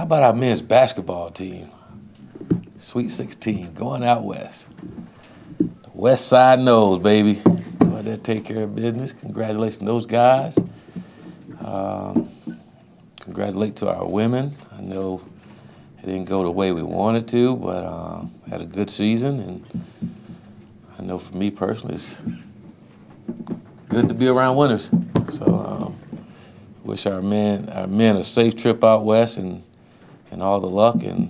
How about our men's basketball team? Sweet 16, going out west. The West Side knows, baby. Go out there, take care of business. Congratulations to those guys. Congratulate to our women. I know it didn't go the way we wanted to, but had a good season. And I know for me personally, it's good to be around winners. So wish our men a safe trip out west and all the luck. And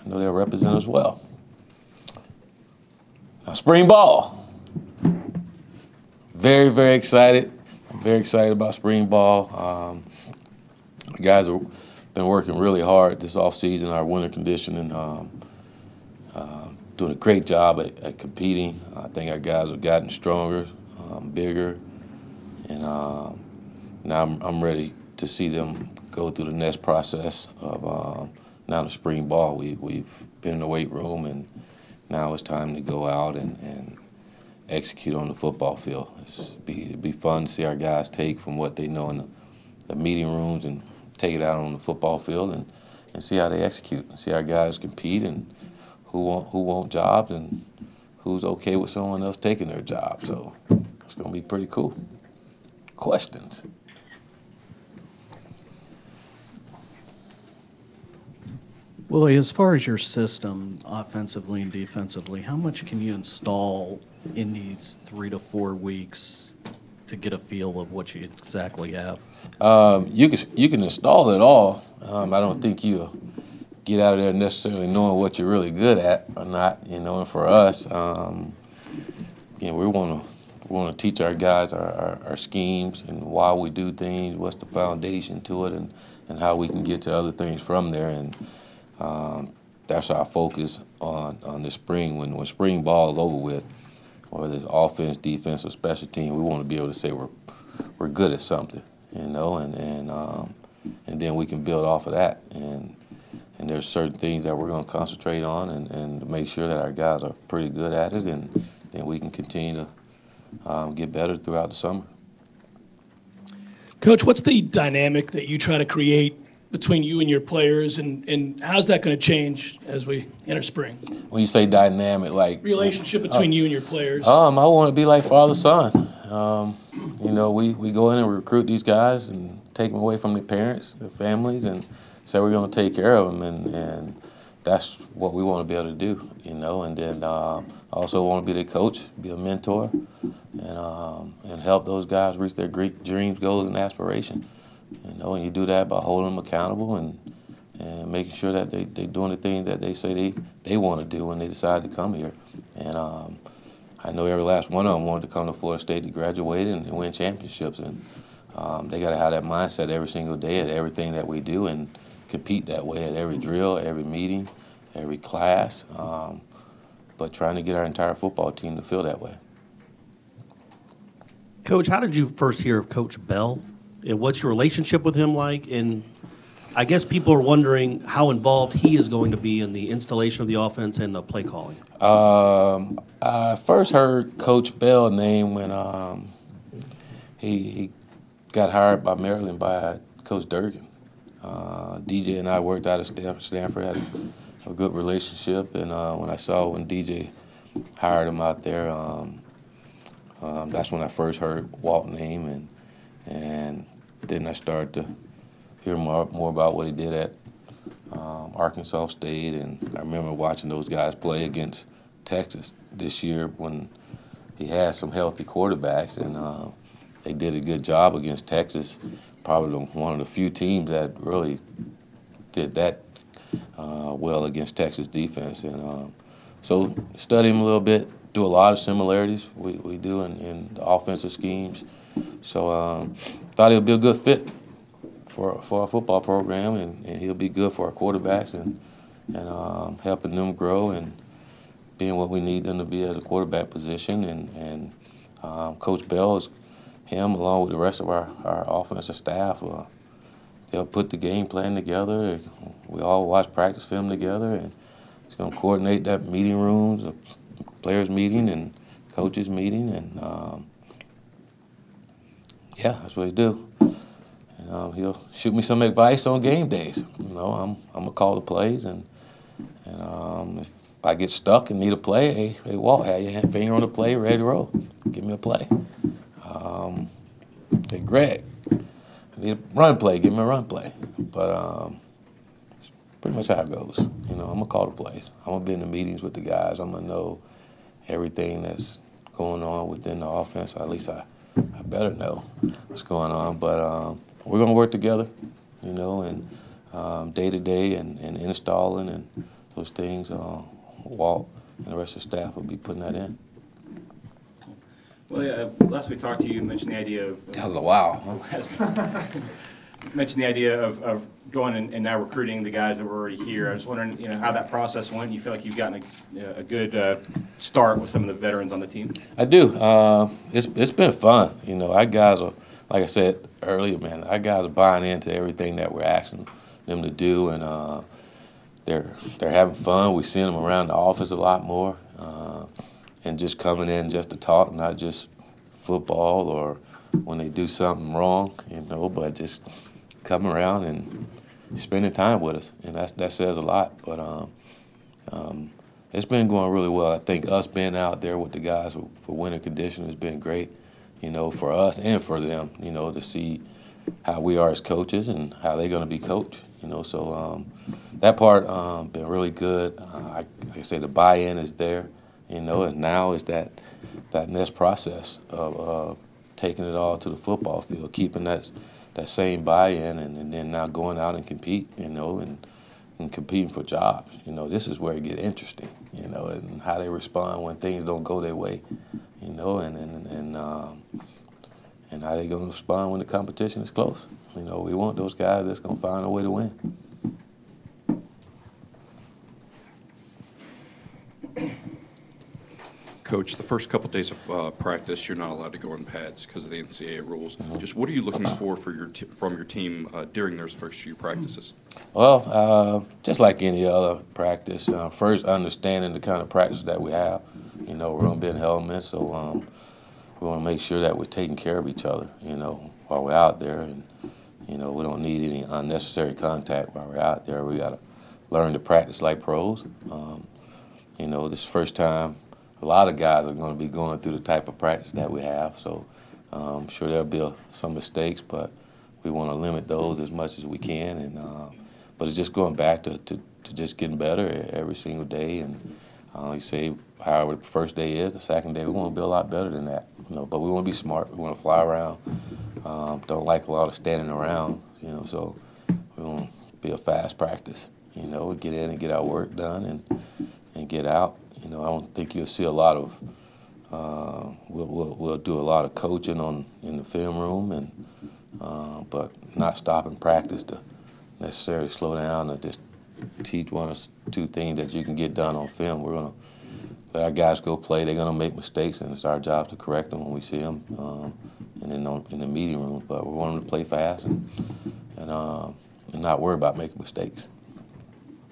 I know they'll represent us well. Now, spring ball. Very, very excited. I'm very excited about spring ball. The guys have been working really hard this offseason, our winter conditioning, doing a great job at competing. I think our guys have gotten stronger, bigger, and now I'm ready to see them go through the next process of now the spring ball. We've been in the weight room, and now it's time to go out and execute on the football field. It'd be fun to see our guys take from what they know in the meeting rooms and take it out on the football field and see how they execute, and see our guys compete, and who want jobs and who's okay with someone else taking their job. So it's going to be pretty cool. Questions? Willie, as far as your system, offensively and defensively, how much can you install in these 3 to 4 weeks to get a feel of what you exactly have? You can install it all. I don't think you get out of there necessarily knowing what you're really good at or not. And for us, we want to teach our guys our schemes and why we do things, what's the foundation to it, and how we can get to other things from there. And that's our focus on this spring. When spring ball is over with, whether it's offense, defense, or special team, we want to be able to say we're good at something, and then we can build off of that. And there's certain things that we're going to concentrate on and make sure that our guys are pretty good at it, and then we can continue to get better throughout the summer. Coach, what's the dynamic that you try to create between you and your players, and how's that going to change as we enter spring? When you say dynamic, like relationship between you and your players. I want to be like father-son. We go in and recruit these guys and take them away from their parents, their families, and say we're going to take care of them, and that's what we want to be able to do, And then I also want to be the coach, be a mentor, and help those guys reach their great dreams, goals, and aspirations. And you do that by holding them accountable and making sure that they're doing the things that they say they want to do when they decide to come here. And I know every last one of them wanted to come to Florida State to graduate and win championships. And they got to have that mindset every single day at everything that we do and compete that way at every drill, every meeting, every class, but trying to get our entire football team to feel that way. Coach, how did you first hear of Coach Bell? And what's your relationship with him like? And I guess people are wondering how involved he is going to be in the installation of the offense and the play calling. I first heard Coach Bell's name when he got hired by Maryland by Coach Durkin. DJ and I worked out of Stanford, had a good relationship, and when DJ hired him out there, that's when I first heard Walt's name, and then I started to hear more about what he did at Arkansas State, and I remember watching those guys play against Texas this year when he had some healthy quarterbacks, and they did a good job against Texas, probably one of the few teams that really did that well against Texas defense. And so study him a little bit, do a lot of similarities we do in the offensive schemes. So thought he would be a good fit for our football program, and he'll be good for our quarterbacks and helping them grow and being what we need them to be as a quarterback position. And Coach Bell is him along with the rest of our offensive staff. They'll put the game plan together. We all watch practice film together, and he's going to coordinate that meeting rooms, the players meeting and coaches meeting, and yeah, that's what he do. And he'll shoot me some advice on game days. You know, I'm gonna call the plays, and if I get stuck and need a play, hey, Walt, have your finger on the play, ready to roll. Give me a play. Hey, Greg, I need a run play. Give me a run play. But it's pretty much how it goes. You know, I'm gonna call the plays. I'm gonna be in the meetings with the guys. I'm gonna know everything that's going on within the offense. At least I better know what's going on. But we're gonna work together, you know, and day to day and installing and those things. Walt and the rest of the staff will be putting that in. Well, yeah, last we talked to you, you mentioned the idea of That was a wow. mentioned the idea of going and now recruiting the guys that were already here. I was wondering, you know, how that process went. You feel like you've gotten a good start with some of the veterans on the team? I do. It's been fun. You know, our guys are, like I said earlier, man, our guys are buying into everything that we're asking them to do, and they're having fun. We're seeing them around the office a lot more, and just coming in just to talk, not just football or when they do something wrong, you know, but just come around and spending time with us, and that says a lot. But it's been going really well. I think us being out there with the guys for winter conditions has been great, you know, for us and for them, you know, to see how we are as coaches and how they're going to be coached, you know. So that part been really good. Like I say, the buy-in is there, you know, and now is that next process of taking it all to the football field, keeping that same buy-in, and then now going out and compete, you know, and competing for jobs. You know, this is where it gets interesting, you know, and how they respond when things don't go their way, you know, and how they going to respond when the competition is close. You know, we want those guys that's going to find a way to win. Coach, the first couple of days of practice, you're not allowed to go in pads because of the NCAA rules. Mm-hmm. Just what are you looking for from your team during those first few practices? Well, just like any other practice, first understanding the kind of practice that we have. You know, we're going to be in helmets, so we want to make sure that we're taking care of each other, you know, while we're out there. And, you know, we don't need any unnecessary contact while we're out there. We got to learn to practice like pros. You know, this is the first time a lot of guys are going to be going through the type of practice that we have. So I'm sure there'll be some mistakes, but we want to limit those as much as we can. And but it's just going back to just getting better every single day. And you say, however the first day is, the second day, we want to be a lot better than that. You know, but we want to be smart. We want to fly around. Don't like a lot of standing around. You know, so we want to be a fast practice. You know, we get in and get our work done and get out. You know, I don't think you'll see a lot of. We'll do a lot of coaching in the film room, but not stopping practice to necessarily slow down and just teach one or two things that you can get done on film. We're gonna let our guys go play. They're gonna make mistakes, and it's our job to correct them when we see them, and then in the meeting room. But we want them to play fast and not worry about making mistakes.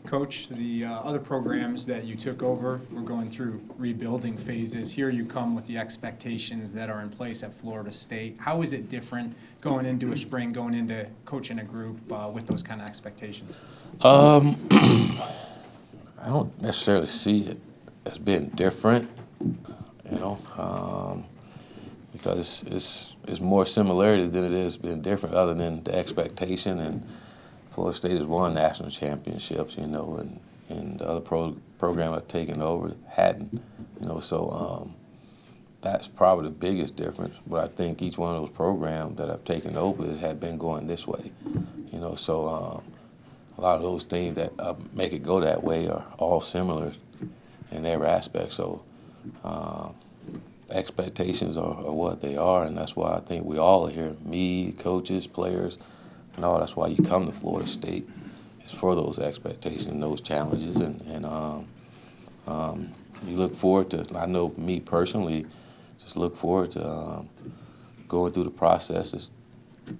Coach, the other programs that you took over were going through rebuilding phases. Here you come with the expectations that are in place at Florida State. How is it different going into a spring, going into coaching a group with those kind of expectations? I don't necessarily see it as being different, you know, because it's more similarities than it is being different, other than the expectation. And Florida State has won national championships, you know, and the other program I've taken over hadn't, you know, so that's probably the biggest difference. But I think each one of those programs that I've taken over had been going this way, you know, so a lot of those things that make it go that way are all similar in every aspect. So expectations are what they are, and that's why I think we all are here, me, coaches, players, and all. That's why you come to Florida State, is for those expectations, those challenges, and you look forward to, I know me personally, just look forward to going through the processes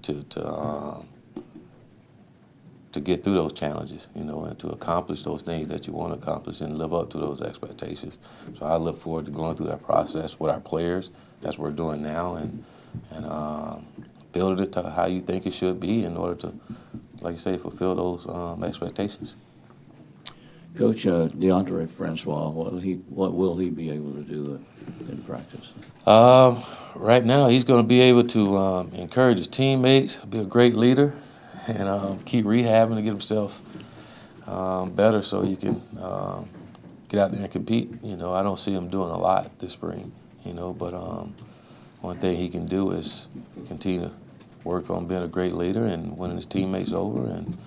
to get through those challenges, you know, and to accomplish those things that you want to accomplish and live up to those expectations. So I look forward to going through that process with our players, as we're doing now, and build it to how you think it should be in order to, like you say, fulfill those expectations. Coach, DeAndre Francois, what will he be able to do in practice? Right now, he's going to be able to encourage his teammates, be a great leader, and keep rehabbing to get himself better so he can get out there and compete. You know, I don't see him doing a lot this spring, you know, but one thing he can do is continue to work on being a great leader and winning his teammates over and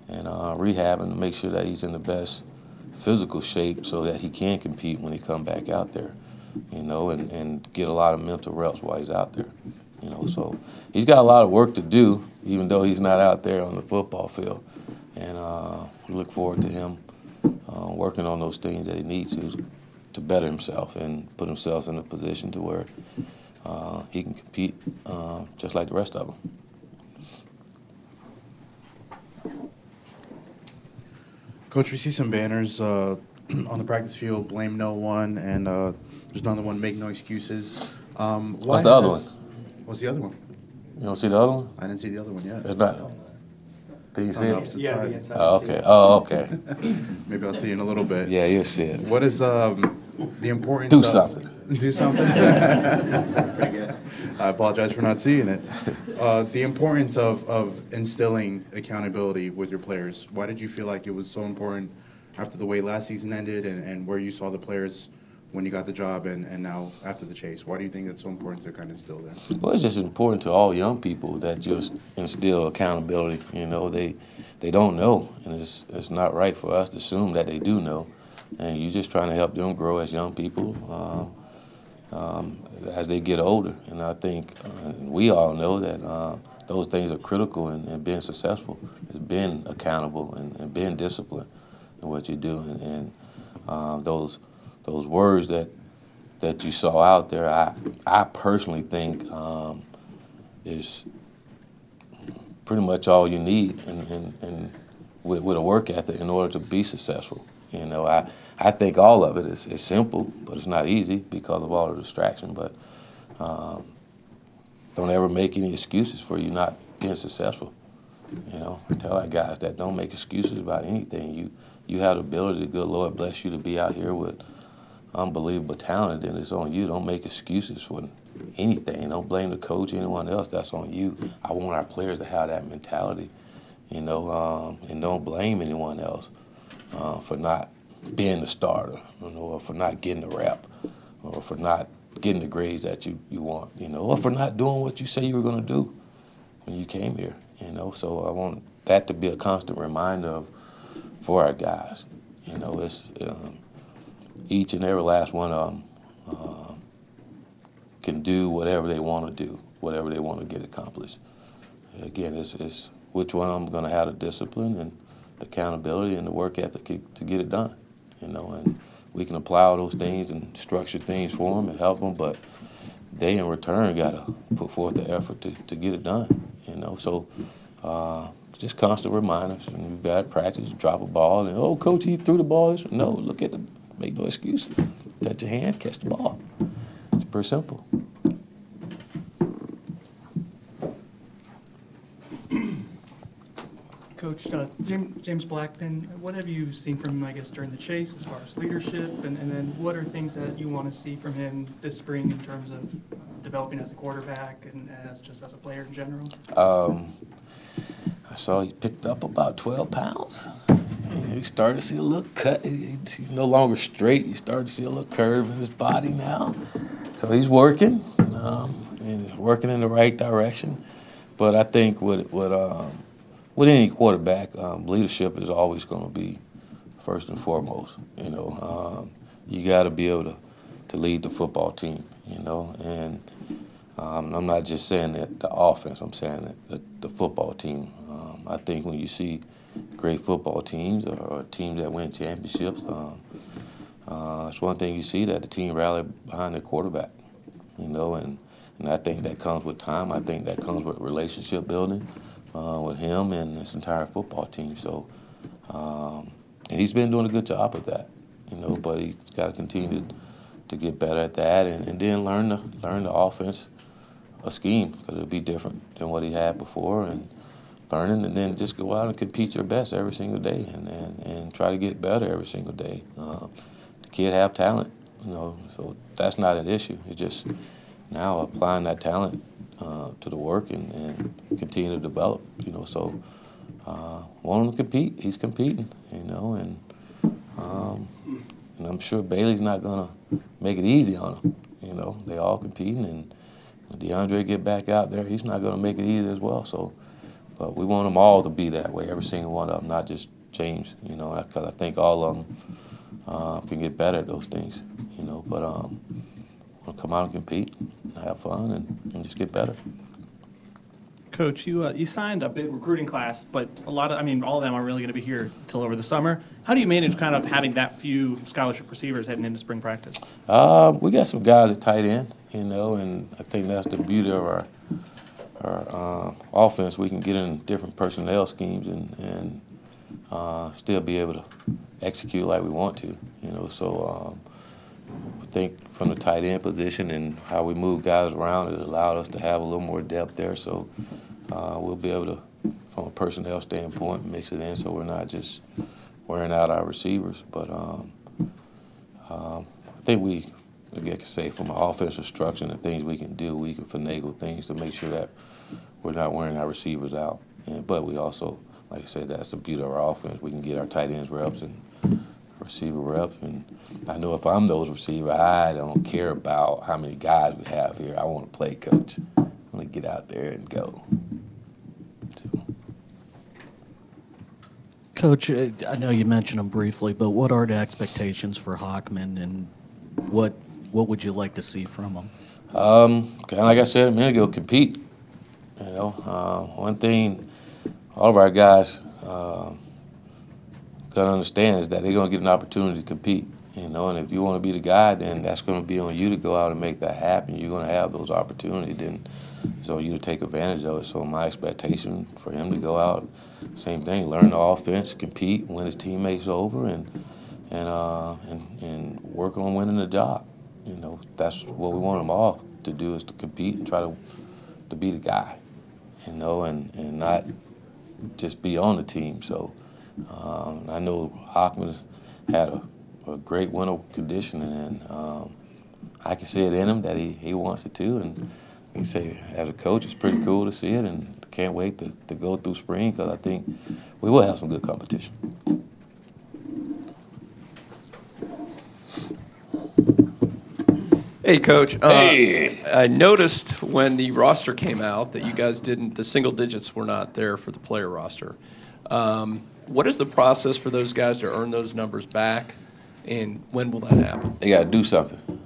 rehabbing to make sure that he's in the best physical shape so that he can compete when he come back out there, you know, and get a lot of mental reps while he's out there, you know. So he's got a lot of work to do, even though he's not out there on the football field. And we look forward to him working on those things that he needs to better himself and put himself in a position to where he can compete just like the rest of them. Coach, we see some banners on the practice field, blame no one, and there's another one, make no excuses. What's the other one? What's the other one? You don't see the other one? I didn't see the other one yet. It's not. Did you It's see on the it? opposite Yeah, side. the inside. Oh, okay. Oh, okay. Maybe I'll see in a little bit. Yeah, you'll see it. What is the importance Do of... something. Do something? I apologize for not seeing it. The importance of instilling accountability with your players. Why did you feel like it was so important after the way last season ended and where you saw the players when you got the job and now after the chase? Why do you think it's so important to kind of instill there? Well, it's just important to all young people that just instill accountability. You know, they don't know, and it's not right for us to assume that they do know. And you're just trying to help them grow as young people as they get older. And I think we all know that those things are critical in being successful, is being accountable and being disciplined in what you do. And those words that you saw out there, I personally think is pretty much all you need and with a work ethic in order to be successful. You know, I think all of it is simple, but it's not easy because of all the distraction. But don't ever make any excuses for you not being successful. You know, I tell our guys that don't make excuses about anything. You have the ability, the good Lord bless you to be out here with unbelievable talent, and it's on you. Don't make excuses for anything. Don't blame the coach or anyone else. That's on you. I want our players to have that mentality, you know, and don't blame anyone else for not being the starter, you know, or for not getting the rep, or for not getting the grades that you want, you know, or for not doing what you say you were going to do when you came here, you know. So I want that to be a constant reminder for our guys. You know, it's each and every last one of them can do whatever they want to do, whatever they want to get accomplished. Again, it's which one of them is going to have the discipline and the accountability and the work ethic to get it done, you know. And we can apply all those things and structure things for them and help them, but they in return got to put forth the effort to get it done, you know. So just constant reminders. When you're bad at practice, drop a ball, and, oh, coach, he threw the ball. No, look at it. Make no excuses. Touch your hand, catch the ball. It's pretty simple. Coach, James Blackman, what have you seen from him, I guess, during the chase as far as leadership? And then what are things that you want to see from him this spring in terms of developing as a quarterback and as a player in general? I saw he picked up about 12 pounds. He started to see a little cut. He's no longer straight. You started to see a little curve in his body now. So he's working and working in the right direction. But I think with any quarterback, leadership is always going to be first and foremost. You know, you got to be able to lead the football team. You know, and I'm not just saying that the offense. I'm saying that the football team. I think when you see great football teams or teams that win championships, it's one thing you see that the team rally behind their quarterback. You know, and I think that comes with time. I think that comes with relationship building. With him and this entire football team. So, and he's been doing a good job with that, you know, but he's got to continue to get better at that and then learn the offense a scheme, because it'll be different than what he had before, and learning, and then just go out and compete your best every single day, and try to get better every single day. The kid have talent, so that's not an issue. It's just now applying that talent to the work and continue to develop. So want him to compete. He's competing. And I'm sure Bailey's not gonna make it easy on him. They all competing, and when DeAndre get back out there, he's not gonna make it easy as well. So, but we want them all to be that way, every single one of them, not just James. Because I think all of them can get better at those things. But want to come out and compete, and have fun, and just get better. Coach, you signed a big recruiting class, but all of them aren't really going to be here till over the summer. How do you manage kind of having that few scholarship receivers heading into spring practice? We got some guys at tight end, and I think that's the beauty of our offense. We can get in different personnel schemes and still be able to execute like we want to. So I think from the tight end position and how we move guys around, it allowed us to have a little more depth there. So we'll be able to, from a personnel standpoint, mix it in so we're not just wearing out our receivers. But I think I can say from an offensive structure and the things we can do, we can finagle things to make sure that we're not wearing our receivers out. But we also, like I said, that's the beauty of our offense. We can get our tight ends reps and receiver reps. And I know if I'm those receivers, I don't care about how many guys we have here. I want to play, coach. I want to get out there and go. So. Coach, I know you mentioned them briefly, but what are the expectations for Hockman, and what would you like to see from him? Kind of like I said a minute ago, compete. One thing all of our guys got to understand is that they're going to get an opportunity to compete. And if you want to be the guy, then that's going to be on you to go out and make that happen. You're going to have those opportunities, then it's on you to take advantage of it. So my expectation for him to go out, same thing, learn the offense, compete, win his teammates over, and work on winning the job. That's what we want them all to do, is to compete and try to be the guy, and not just be on the team. So I know Hockman's had a great winter conditioning, and I can see it in him that he wants it too. And I can say, as a coach, it's pretty cool to see it, and can't wait to go through spring, because I think we will have some good competition. Hey, Coach. Hey. I noticed when the roster came out that you guys the single digits were not there for the player roster. What is the process for those guys to earn those numbers back, and when will that happen? They got to do something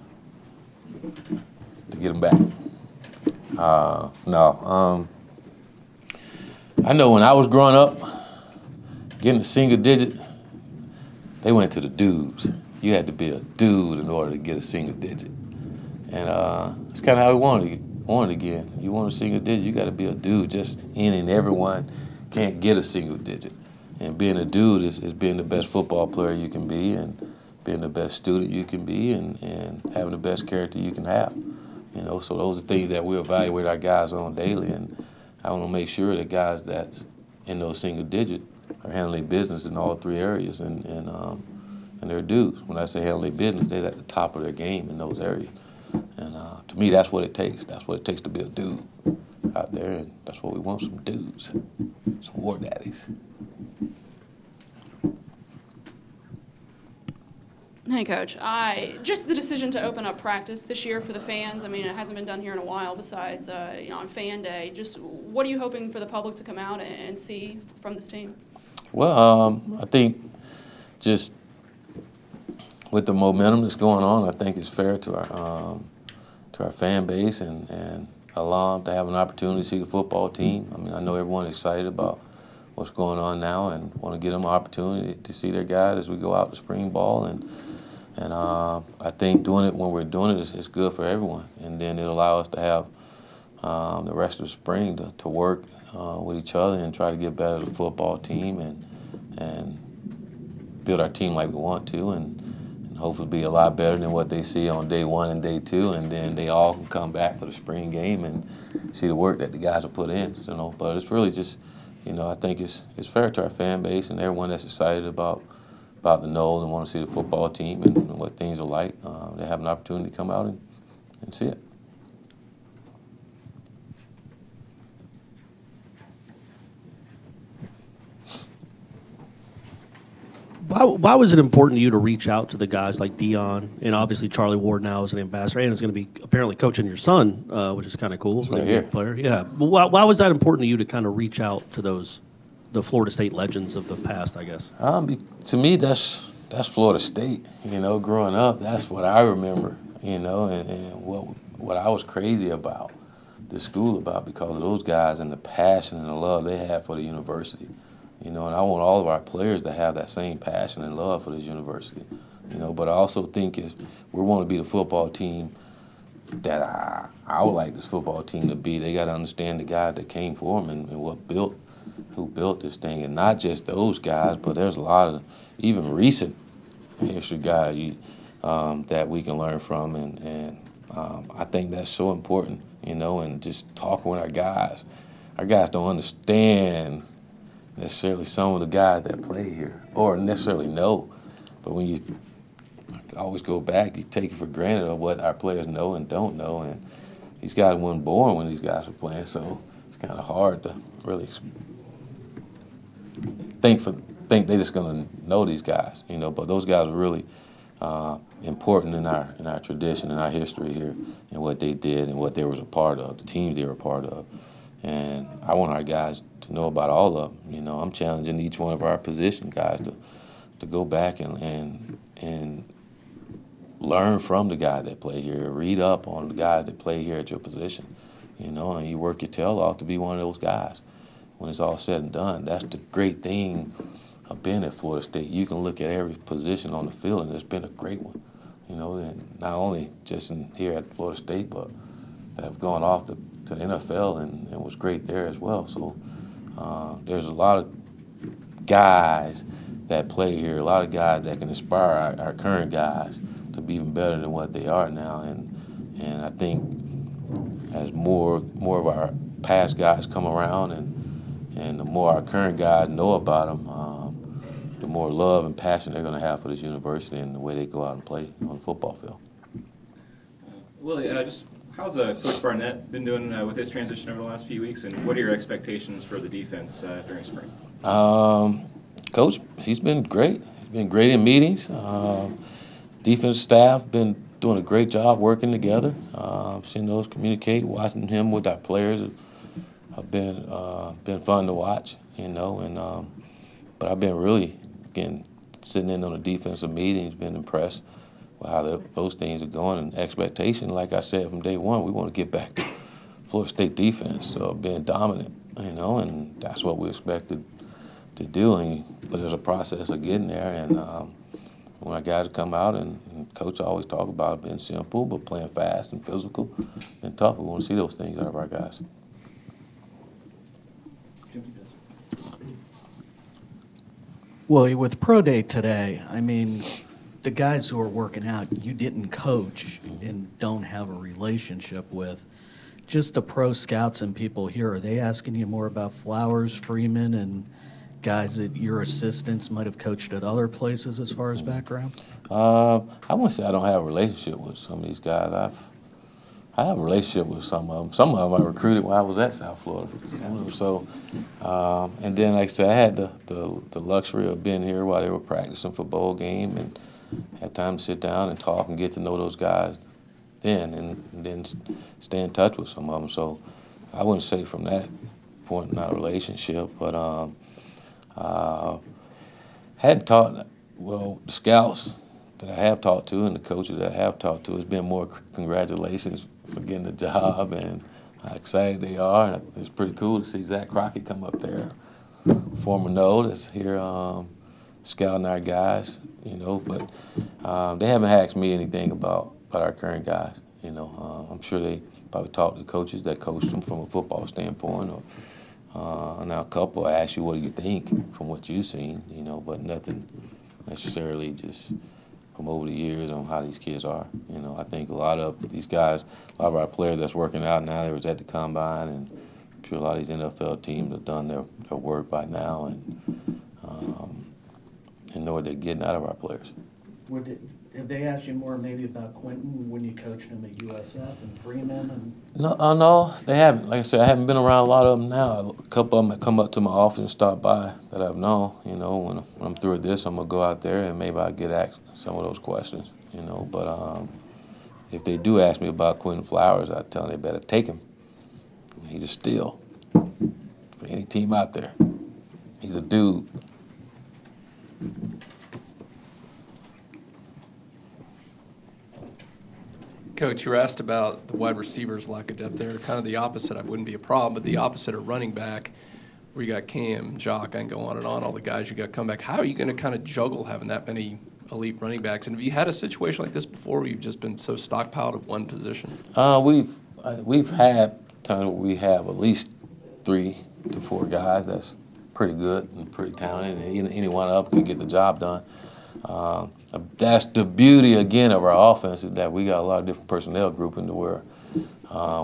to get them back. I know when I was growing up, getting a single digit, they went to the dudes. You had to be a dude in order to get a single digit. And it's kind of how we wanted again. You want a single digit, you got to be a dude. Just any and everyone can't get a single digit. And being a dude is being the best football player you can be, and being the best student you can be, and having the best character you can have. So those are things that we evaluate our guys on daily, and I want to make sure that guys that's in those single digit are handling business in all three areas, and they're dudes. When I say handling business, they're at the top of their game in those areas. And to me, that's what it takes. That's what it takes to be a dude out there, and that's what we want, some dudes, some war daddies. Hey, Coach. Just the decision to open up practice this year for the fans. I mean, it hasn't been done here in a while besides on Fan Day. Just what are you hoping for the public to come out and see from this team? Well, I think just with the momentum that's going on, I think it's fair to our fan base and allow them to have an opportunity to see the football team. I mean, I know everyone's excited about what's going on now and want to give them an opportunity to see their guys as we go out to spring ball. And I think doing it when we're doing it is good for everyone. And then it'll allow us to have the rest of the spring to work with each other and try to get better as a football team and build our team like we want to, and hopefully be a lot better than what they see on day one and day two, and then they all can come back for the spring game and see the work that the guys have put in. You know, but it's really just, you know, I think it's fair to our fan base and everyone that's excited about the Noles and want to see the football team and what things are like. They have an opportunity to come out and see it. Why was it important to you to reach out to the guys like Dion and obviously Charlie Ward now is an ambassador and is going to be apparently coaching your son, which is kind of cool. Right here. Player, yeah. But why was that important to you to kind of reach out to the Florida State legends of the past? I guess. To me, that's Florida State. You know, growing up, that's what I remember. You know, and what I was crazy about the school about because of those guys and the passion and the love they had for the university. You know, and I want all of our players to have that same passion and love for this university. You know, but I also think if we want to be the football team that I would like this football team to be, they got to understand the guys that came for them and who built this thing, and not just those guys, but there's a lot of even recent history guys that we can learn from, and I think that's so important. You know, and just talking with our guys. Our guys don't understand necessarily some of the guys that play here or necessarily know. But when you always go back, you take it for granted of what our players know and don't know. And these guys weren't born when these guys were playing, so it's kind of hard to really think they're just going to know these guys, you know. But those guys are really important in our tradition and our history here and what they did and what they was a part of, the teams they were a part of. And I want our guys to know about all of them. You know, I'm challenging each one of our position guys to go back and learn from the guys that play here, read up on the guys that play here at your position, you know, and you work your tail off to be one of those guys when it's all said and done. That's the great thing of being at Florida State. You can look at every position on the field, and it's been a great one, you know, and not only just here at Florida State, but that have gone off to the NFL and was great there as well. So there's a lot of guys that play here, a lot of guys that can inspire our current guys to be even better than what they are now. And I think as more of our past guys come around and the more our current guys know about them, the more love and passion they're going to have for this university and the way they go out and play on the football field. Willie, how's Coach Barnett been doing with his transition over the last few weeks, and what are your expectations for the defense during spring? Coach, he's been great. He's been great in meetings. Defense staff been doing a great job working together. Seeing those communicate, watching him with our players have been fun to watch, you know. And but I've been really, again, sitting in on the defensive meetings, been impressed with how those things are going and expectation. Like I said from day one, we want to get back to Florida State defense, so being dominant, you know, and that's what we expected to do. But there's a process of getting there, and when our guys come out, and Coach always talk about being simple, but playing fast and physical and tough. We want to see those things out of our guys. Well, with Pro Day today, I mean, the guys who are working out, you didn't coach and don't have a relationship with. Just the pro scouts and people here, are they asking you more about Flowers, Freeman, and guys that your assistants might have coached at other places as far as background? I wouldn't say I don't have a relationship with some of these guys. I have a relationship with some of them. Some of them I recruited when I was at South Florida. So, and then, like I said, I had the luxury of being here while they were practicing for bowl game and had time to sit down and talk and get to know those guys then, and then stay in touch with some of them. So I wouldn't say from that point not a relationship, but hadn't talked, well, the scouts that I have talked to and the coaches that I have talked to, it's been more congratulations for getting the job and how excited they are. And it's pretty cool to see Zach Crockett come up there, former Nole that's here scouting our guys, you know. But they haven't asked me anything about our current guys, you know. I'm sure they probably talked to coaches that coached them from a football standpoint, or now a couple ask you, what do you think from what you've seen, you know, but nothing necessarily just from over the years on how these kids are. You know, I think a lot of these guys, a lot of our players that's working out now, they was at the combine, and I'm sure a lot of these NFL teams have done their work by now and know what they're getting out of our players. Have they asked you more maybe about Quentin when you coached him at USF and Freeman? And No, they haven't. Like I said, I haven't been around a lot of them now. A couple of them that come up to my office and stop by that I've known. You know, when I'm through with this, I'm going to go out there and maybe I'll get asked some of those questions, you know. But if they do ask me about Quentin Flowers, I tell them they better take him. He's a steal for any team out there. He's a dude. Coach, you were asked about the wide receivers' lack of depth there. Kind of the opposite. I wouldn't be a problem, but the opposite of running back, where you got Cam, Jock, I can go on and on, all the guys you got come back. How are you going to kind of juggle having that many elite running backs? And have you had a situation like this before where you've just been so stockpiled at one position? We've had times where we have at least 3 to 4 guys that's pretty good and pretty talented, and any one of them could get the job done. That's the beauty, again, of our offense, is that we got a lot of different personnel grouping to where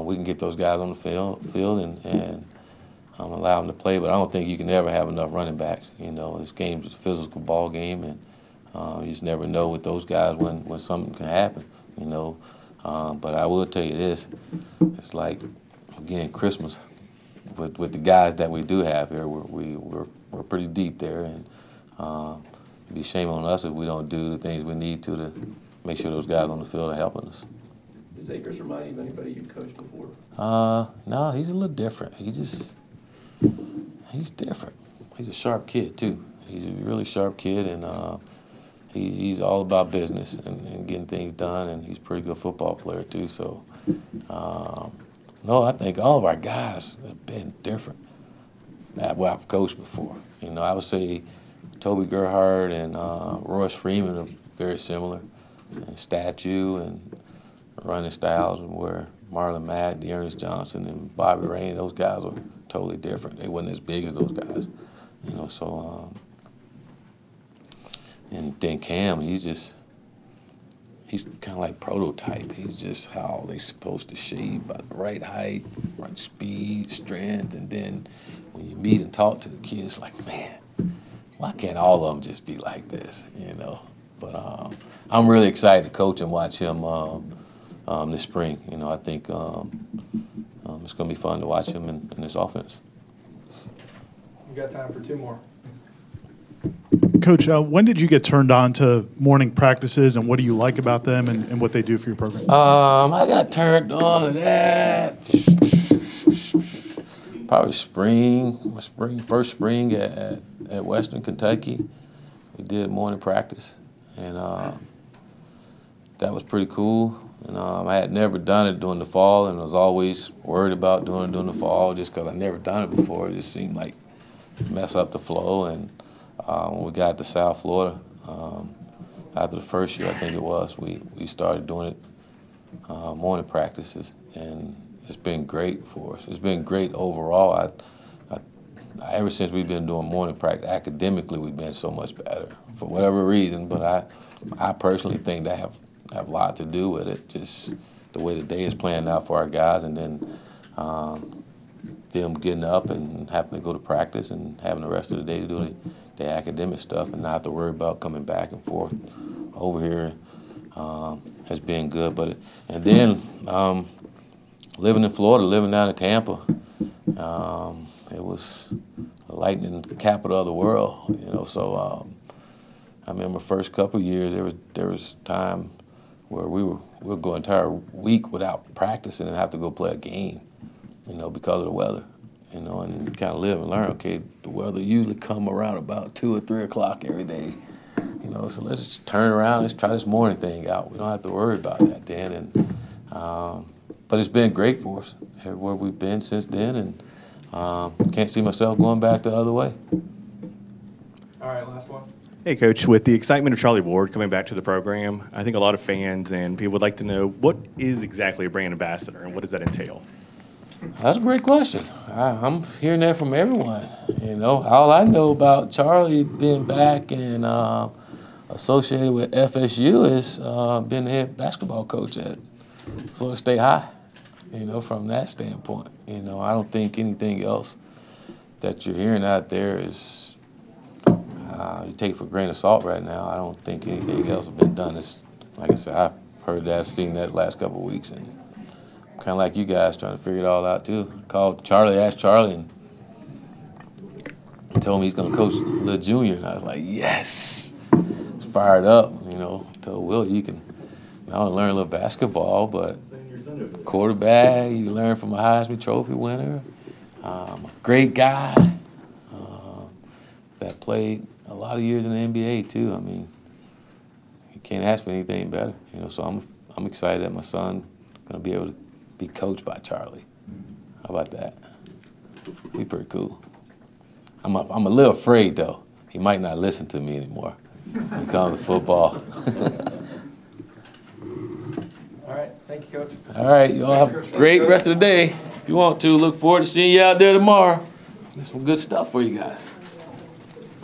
we can get those guys on the field and allow them to play. But I don't think you can ever have enough running backs. You know, this game is a physical ball game, and you just never know with those guys when something can happen, you know. But I will tell you this, it's like, again, Christmas with the guys that we do have here. We're pretty deep there, and it'd be shame on us if we don't do the things we need to make sure those guys on the field are helping us. Does Akers remind you of anybody you've coached before? No, he's a little different. He's different. He's a sharp kid, too. He's a really sharp kid, and he's all about business and getting things done, and he's a pretty good football player, too. So, no, I think all of our guys have been different that I've coached before. You know, I would say Toby Gerhardt and Royce Freeman are very similar in stature and running styles, and where Marlon Mack, Dearness Johnson, and Bobby Rainey, those guys were totally different. They wasn't as big as those guys, you know. So, and then Cam, he's kind of like prototype. He's just how they supposed to shape, about the right height, right speed, strength, and then when you meet and talk to the kids, like, man, why can't all of them just be like this, you know? But I'm really excited to coach and watch him this spring. You know, I think it's going to be fun to watch him in this offense. We got time for 2 more. Coach, when did you get turned on to morning practices, and what do you like about them and what they do for your program? I got turned on to that probably first spring at Western Kentucky. We did morning practice, and that was pretty cool. And I had never done it during the fall, and I was always worried about doing it during the fall just because I'd never done it before. It just seemed like mess up the flow. And when we got to South Florida, after the first year, I think it was, we started doing it morning practices, and it's been great for us. It's been great overall. Ever since we've been doing morning practice, academically we've been so much better for whatever reason. But I personally think that have a lot to do with it. Just the way the day is playing out for our guys, and then them getting up and having to go to practice and having the rest of the day to do the academic stuff and not have to worry about coming back and forth over here has been good. And then living in Florida, living down in Tampa, it was the lightning capital of the world, you know. So I remember first couple of years there was time where we'll go an entire week without practicing and have to go play a game, you know, because of the weather, you know. And you kind of live and learn. Okay, the weather usually come around about 2 or 3 o'clock every day, you know. So let's just turn around. Let's try this morning thing out. We don't have to worry about that then. And but it's been great for us everywhere we've been since then, and can't see myself going back the other way. All right, last one. Hey, Coach, with the excitement of Charlie Ward coming back to the program, I think a lot of fans and people would like to know, what is exactly a brand ambassador, and what does that entail? That's a great question. I'm hearing that from everyone. You know, all I know about Charlie being back and associated with FSU is being the head basketball coach at Florida State High. You know, from that standpoint, you know, I don't think anything else that you're hearing out there is you take it for a grain of salt right now. I don't think anything else has been done. It's, like I said, I've heard that, seen that last couple of weeks, and kind of like you guys trying to figure it all out too. Called Charlie, asked Charlie, and told me he's going to coach little junior, and I was like, yes. I was fired up, you know. Told Willie, you can not only learn a little basketball, but quarterback, you learn from a Heisman Trophy winner, a great guy that played a lot of years in the NBA too. I mean, you can't ask for anything better, you know. So I'm excited that my son's going to be able to be coached by Charlie. How about that? Be pretty cool. I'm a little afraid though. He might not listen to me anymore when it comes to football. All right, thank you, Coach. All right, y'all have a great rest of the day. If you want to, look forward to seeing you out there tomorrow. There's some good stuff for you guys.